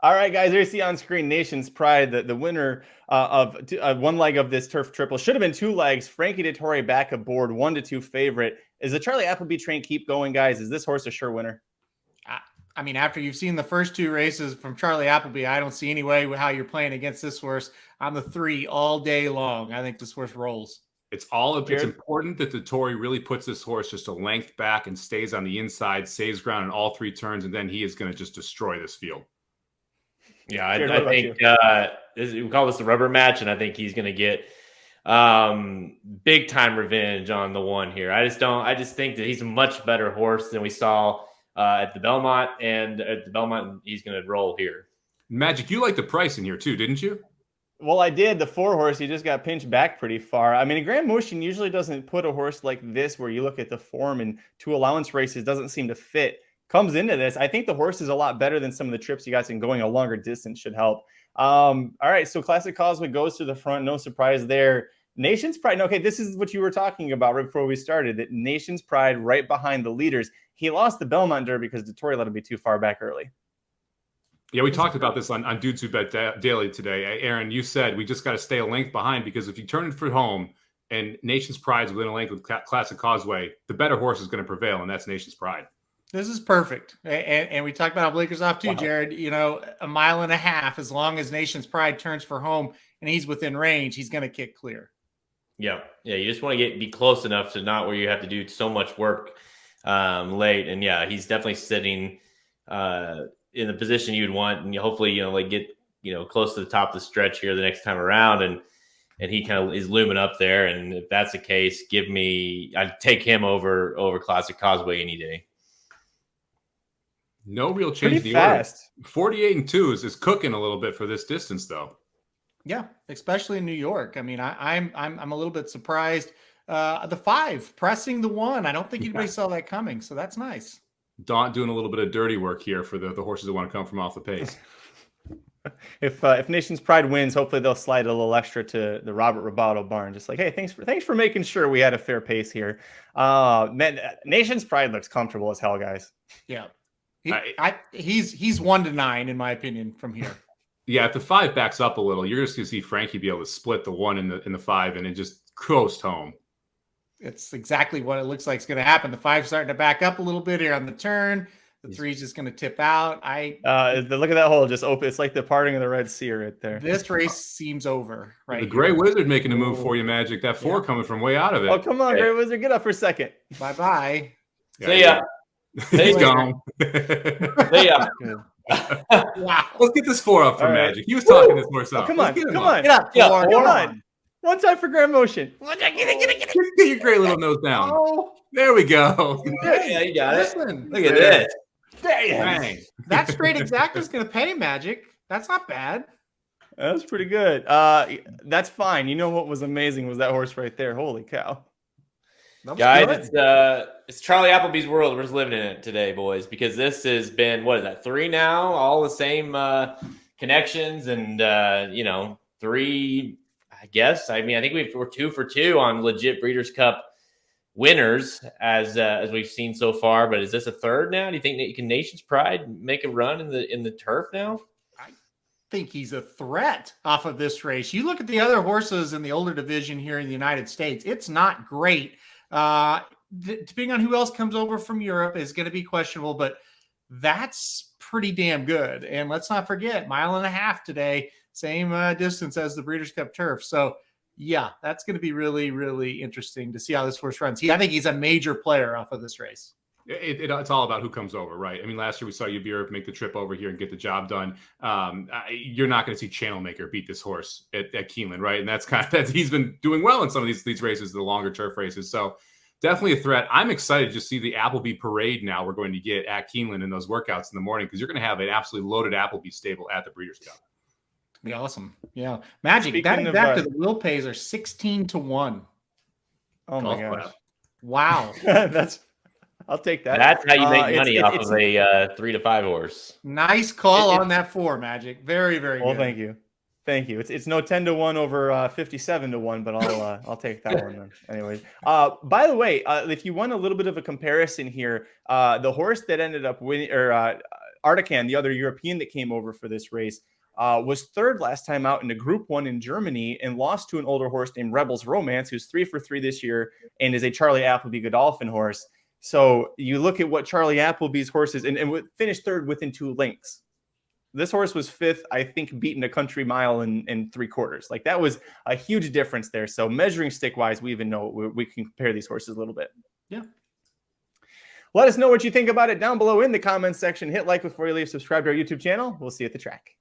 All right, guys, there you see on screen Nation's Pride, the winner of one leg of this turf triple. Should have been two legs. Frankie Dettori back aboard, 1-2 favorite. Is the Charlie Appleby train keep going, guys? Is this horse a sure winner? I mean, after you've seen the first two races from Charlie Appleby, I don't see any way how you're playing against this horse on the 3 all day long. I think this horse rolls. It's important that Dettori really puts this horse just a length back and stays on the inside, saves ground in all 3 turns, and then he is going to just destroy this field. Yeah, I think we call this the rubber match, and I think he's going to get big time revenge on the one here. I just think that he's a much better horse than we saw at the Belmont, and at the Belmont, he's going to roll here. Magic, you like the price in here too, didn't you? Well, I did. The 4 horse, he just got pinched back pretty far. I mean, a Grand Motion usually doesn't put a horse like this where you look at the form and 2 allowance races doesn't seem to fit. Comes into this, I think the horse is a lot better than some of the trips you guys, and going a longer distance should help. All right, so Classic Causeway goes to the front. No surprise there. Nation's Pride. Okay, this is what you were talking about right before we started, that Nation's Pride right behind the leaders. He lost the Belmont Derby because Dettori let him be too far back early. Yeah, we talked about this on Dudes Who Bet Daily today. Aaron, you said we just got to stay a length behind, because if you turn it for home and Nation's Pride's within a length with Classic Causeway, the better horse is going to prevail, and that's Nation's Pride. This is perfect. And we talked about Blinkers off too, wow. Jared. You know, 1.5 miles, as long as Nation's Pride turns for home and he's within range, he's going to kick clear. Yeah. You just want to be close enough to not where you have to do so much work late. And yeah, he's definitely sitting in the position you'd want, and hopefully, get close to the top of the stretch here the next time around, and he kind of is looming up there. And if that's the case, I'd take him over Classic Causeway any day. No real change in the fast. Order. 48-2 is cooking a little bit for this distance, though. Yeah, especially in New York. I mean, I'm a little bit surprised. The 5 pressing the 1. I don't think anybody saw that coming, so that's nice. Daunt doing a little bit of dirty work here for the horses that want to come from off the pace. If Nation's Pride wins, hopefully they'll slide a little extra to the Robert Roboto barn. Just like, hey, thanks for making sure we had a fair pace here. Man, Nation's Pride looks comfortable as hell, guys. Yeah. He's 1-9 in my opinion from here. Yeah, if the 5 backs up a little, you're just going to see Frankie be able to split the 1 in the 5 and then just coast home. It's exactly what it looks like is going to happen. The 5's starting to back up a little bit here on the turn. The 3's just going to tip out. Look at that hole just open. It's like the parting of the Red Sea right there. This race seems over. Right. The Gray Wizard making a move for you, Magic. That 4 coming from way out of it. Oh, come on, Gray Wizard, get up for a second. Bye. See ya. He's gone. See ya. Wow. Let's get this 4 up for Magic. He was talking this horse up. Come on. Get up, 4. Come on. One time for Grand Motion. Get your great little nose down. Oh. There we go. Yeah, you got it. Listen, Look at this. Dang. That straight exact is going to pay, Magic. That's not bad. That's pretty good. That's fine. You know what was amazing was that horse right there. Holy cow. Guys, it's Charlie Appleby's world. We're just living in it today, boys, because this has been, 3 now? All the same connections and, 3, I guess. I mean, I think we're 2 for 2 on legit Breeders' Cup winners as we've seen so far. But is this a 3rd now? Do you think that can Nation's Pride make a run in the turf now? I think he's a threat off of this race. You look at the other horses in the older division here in the United States. It's not great. Depending on who else comes over from Europe is going to be questionable, but that's pretty damn good. And let's not forget, 1.5 miles today, same distance as the Breeders' Cup turf. So yeah, that's going to be really, really interesting to see how this horse runs. I think he's a major player off of this race. It's all about who comes over, right? I mean, last year we saw Ubir make the trip over here and get the job done. You're not going to see Channelmaker beat this horse at Keeneland, right? And that's he's been doing well in some of these races, the longer turf races. So definitely a threat. I'm excited to see the Appleby parade now we're going to get at Keeneland in those workouts in the morning, because you're going to have an absolutely loaded Appleby stable at the Breeders' Cup. Be awesome. Yeah. Magic. Back to the will pays are 16-1. Oh my gosh. Wow. I'll take that. That's how you make money off of a 3 to 5 horse. Nice call on that 4, Magic. Very, very good. Well, thank you. It's no 10-1 over 57-1, but I'll take that one then. Anyways, by the way, if you want a little bit of a comparison here, the horse that ended up winning or Artican, the other European that came over for this race, was third last time out in a Group 1 in Germany and lost to an older horse named Rebels Romance, who's 3 for 3 this year and is a Charlie Appleby Godolphin horse. So you look at what Charlie Appleby's horse is, and finished third within 2 lengths. This horse was 5th, I think, beaten a country mile in 3/4. Like, that was a huge difference there. So measuring stick wise, we even know we can compare these horses a little bit. Yeah. Let us know what you think about it down below in the comments section. Hit like before you leave. Subscribe to our YouTube channel. We'll see you at the track.